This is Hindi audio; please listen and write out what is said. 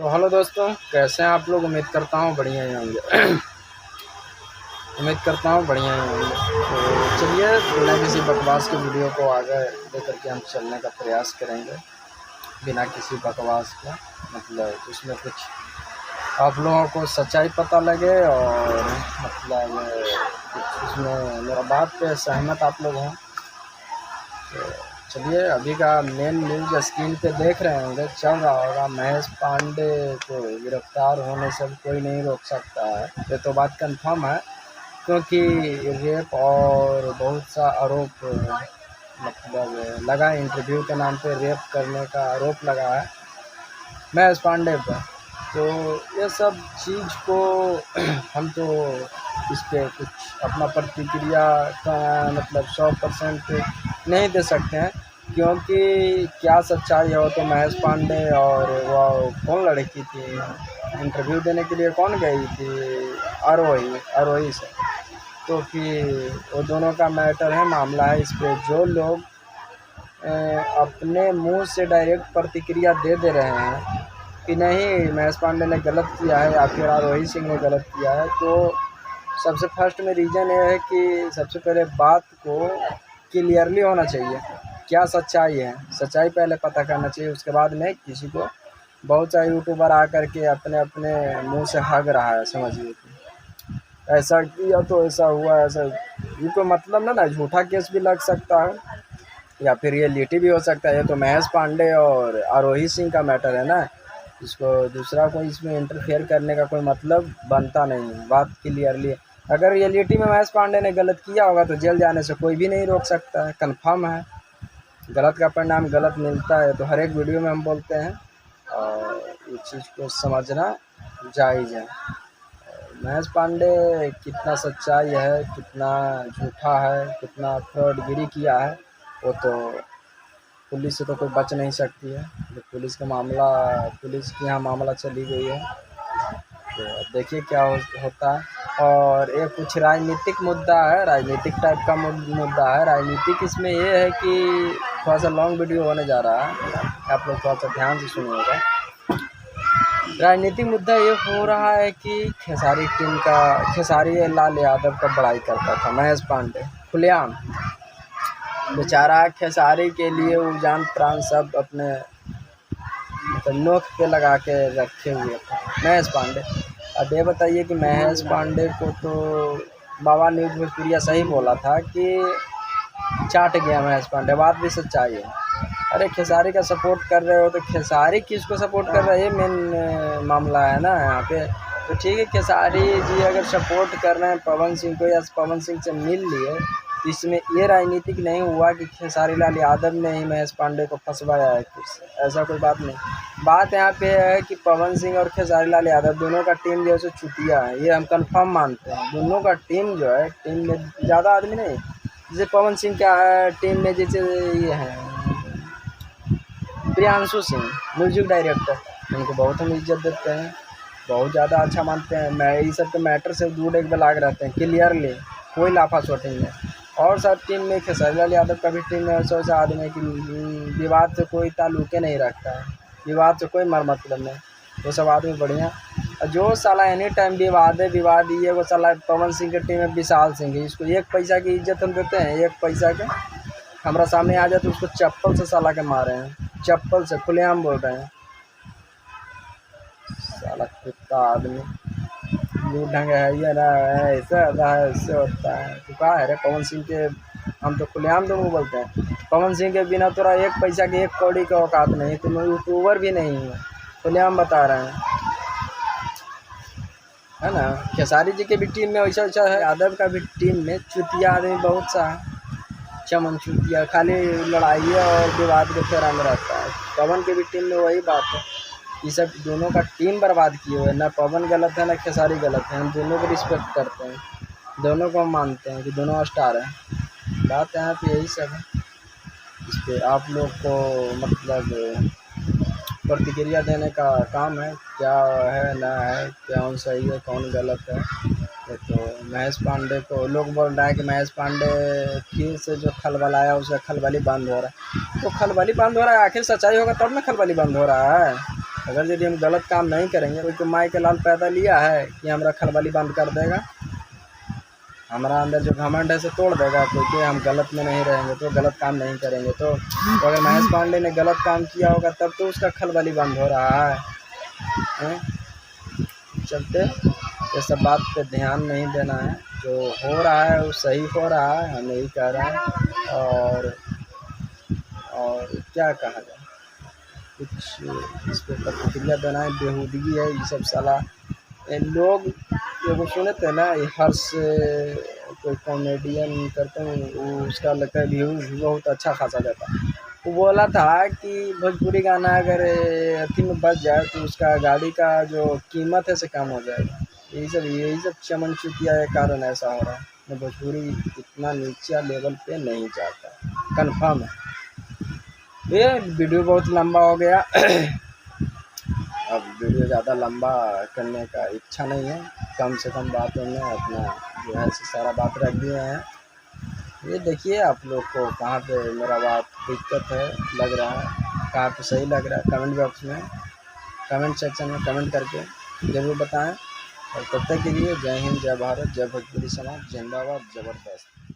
तो हेलो दोस्तों, कैसे हैं आप लोग। उम्मीद करता हूँ बढ़िया ही होंगे। उम्मीद करता हूँ बढ़िया ही होंगे। तो चलिए बिना किसी बकवास के वीडियो को आगे लेकर के हम चलने का प्रयास करेंगे, बिना किसी बकवास का। मतलब उसमें कुछ आप लोगों को सच्चाई पता लगे और मतलब कुछ उसमें मेरा बात पे सहमत आप लोग हों। तो चलिए, अभी का मेन न्यूज़ स्क्रीन पे देख रहे होंगे, चल रहा होगा। महेश पांडे को गिरफ्तार होने से कोई नहीं रोक सकता है, ये तो बात कंफर्म है। क्योंकि रेप और बहुत सा आरोप मतलब लगा, इंटरव्यू के नाम पे रेप करने का आरोप लगा है महेश पांडे पर। तो ये सब चीज़ को हम तो इस पे कुछ अपना प्रतिक्रिया का मतलब 100% नहीं दे सकते हैं, क्योंकि क्या सच्चाई है वो तो महेश पांडे और वो कौन लड़की थी इंटरव्यू देने के लिए कौन गई थी, आरोही से। तो फिर वो दोनों का मैटर है, मामला है। इस पे जो लोग अपने मुंह से डायरेक्ट प्रतिक्रिया दे रहे हैं कि नहीं महेश पांडे ने गलत किया है या फिर आरोही सिंह ने गलत किया है, तो सबसे फर्स्ट में रीज़न ये है कि सबसे पहले बात को क्लियरली होना चाहिए, क्या सच्चाई है। सच्चाई पहले पता करना चाहिए, उसके बाद में किसी को। बहुत सारे यूट्यूबर आ करके अपने अपने मुंह से हग रहा है, समझिए कि ऐसा किया तो ऐसा हुआ, ऐसा। ये कोई मतलब ना झूठा केस भी लग सकता है या फिर रियलिटी भी हो सकता है। ये तो महेश पांडे और आरोही सिंह का मैटर है ना, इसको दूसरा कोई इसमें इंटरफेयर करने का कोई मतलब बनता नहीं है। बात क्लियरली, अगर रियलिटी में महेश पांडे ने गलत किया होगा तो जेल जाने से कोई भी नहीं रोक सकता है, कंफर्म है। गलत का परिणाम गलत मिलता है, तो हर एक वीडियो में हम बोलते हैं और इस चीज़ को समझना जायज़ है। महेश पांडे कितना सच्चाई है, कितना झूठा है, कितना फ्रॉडगिरी किया है, वो तो पुलिस से तो कोई बच नहीं सकती है। जो पुलिस का मामला, पुलिस की यहाँ मामला चली गई है, तो अब देखिए क्या होता है। और ये कुछ राजनीतिक मुद्दा है, राजनीतिक टाइप का मुद्दा है। राजनीतिक इसमें ये है कि थोड़ा सा लॉन्ग वीडियो होने जा रहा है, आप लोग थोड़ा सा ध्यान से सुनिएगा। राजनीतिक मुद्दा ये हो रहा है कि खेसारी लाल यादव का बड़ाई करता था महेश पांडे खुलेआम। बेचारा खेसारी के लिए वो जान प्राण सब अपने मतलब नोक पे लगा के रखे हुए थे महेश पांडे। अब ये बताइए कि महेश पांडे को तो बाबा न्यूज़ भोजपुरिया सही बोला था कि चाट गया महेश पांडे, बात भी सच्चाई है। अरे खेसारी का सपोर्ट कर रहे हो तो खेसारी किसको सपोर्ट कर रहा है, ये मेन मामला है ना यहाँ पे। तो ठीक है, खेसारी जी अगर सपोर्ट कर रहे हैं पवन सिंह को या पवन सिंह से मिल लिए, इसमें ये राजनीतिक नहीं हुआ कि खेसारी लाल यादव ने ही महेश पांडे को फंसवाया है फिर से, ऐसा कोई बात नहीं। बात यहाँ पे है कि पवन सिंह और खेसारी लाल यादव दोनों का टीम जो है चुतिया है, ये हम कंफर्म मानते हैं। दोनों का टीम जो है, टीम में ज़्यादा आदमी नहीं, जैसे पवन सिंह का टीम में जैसे ये है प्रियांशु सिंह म्यूजिक डायरेक्टर, उनको बहुत हम इज्जत देते हैं, बहुत ज़्यादा अच्छा मानते हैं। मैं ये सब के मैटर से दूर एक लाग रहते हैं क्लियरली, कोई लाफा शॉटिंग नहीं। और सब टीम में खेसारी लाल यादव का भी टीम में ऐसा आदमी है कि विवाद से कोई ताल्लुके नहीं रखता है, विवाद से कोई मतलब नहीं, वो सब आदमी बढ़िया। और जो साला एनी टाइम विवाद ये वो साला पवन सिंह की टीम में विशाल सिंह है, इसको एक पैसा की इज्जत हम देते हैं, एक पैसा के हमारा सामने आ जाए तो उसको चप्पल से साला के मारे हैं, चप्पल से खुलेआम बोल रहे हैं। साला कुत्ता आदमी, ये ढंग है ये ना, ऐसा होता है ऐसे होता है। तो कहा है रे पवन सिंह के, हम तो खुलेआम तो बोलते हैं पवन सिंह के बिना तोरा एक पैसा की एक कौड़ी का औकात नहीं, तुम यूट्यूबर भी नहीं हो, खुलेआम बता रहे हैं, है ना। खेसारी जी के भी टीम में वैसा वैसा है, यादव का भी टीम में चुतिया आदमी बहुत सा है, चमन चुतिया, खाली लड़ाई और विवाद के फेरा में रहता है। पवन की भी टीम में वही बात है, ये सब दोनों का टीम बर्बाद किए हुए, ना पवन गलत है ना खेसारी गलत है। हम दोनों को रिस्पेक्ट करते हैं, दोनों को हम मानते हैं कि दोनों स्टार हैं। बात यहाँ पे यही सब है। इस पर आप लोग को मतलब प्रतिक्रिया देने का काम है, क्या है ना है, कौन सही है कौन गलत है। तो महेश पांडे को लोग बोल रहा है कि महेश पांडे फिर से जो खलबलाया उसका खलबली बंद हो रहा है, तो खलबली बंद हो रहा है, आखिर सच्चाई होगा तब ना खलबली बंद हो रहा है। अगर यदि हम गलत काम नहीं करेंगे, कोई तो माई के लाल पैदा लिया है कि हमरा खलबली बंद कर देगा, हमारा अंदर जो घमंड है से तोड़ देगा, क्योंकि हम गलत में नहीं रहेंगे तो गलत काम नहीं करेंगे। तो अगर महेश पांडे ने गलत काम किया होगा तब तो उसका खलबली बंद हो रहा है। चलते ये सब बात पे ध्यान नहीं देना है, जो हो रहा है वो सही हो रहा है, हम यही कह रहे हैं। और क्या कहा जाए, कुछ इस पर प्रतिक्रिया देना है, बेहूदगी है ये सब साला। लोग एगो सुने थे ना, ये हर्ष कोई कॉमेडियन करते हैं, वो उसका लगता है व्यूज़ बहुत अच्छा खासा जाता है। वो बोला था कि भोजपुरी गाना अगर अथी में बज जाए तो उसका गाड़ी का जो कीमत है से कम हो जाएगा। यही सब चमन चुतिया के कारण ऐसा हो रहा है। भोजपुरी इतना नीचा लेवल पे नहीं जाता, कन्फर्म है। ये वीडियो बहुत लंबा हो गया। अब वीडियो ज़्यादा लंबा करने का इच्छा नहीं है, कम से कम बातों में अपना जो है सारा बात रख दिए हैं। ये देखिए आप लोग को कहाँ पे मेरा बात दिक्कत है, लग रहा है कहाँ पे सही लग रहा है, कमेंट बॉक्स में कमेंट सेक्शन में कमेंट करके ज़रूर बताएं। और तब तक के लिए जय हिंद, जय भारत, जय भोजपुरी समाज, जिंदाबाद, ज़बरदस्त।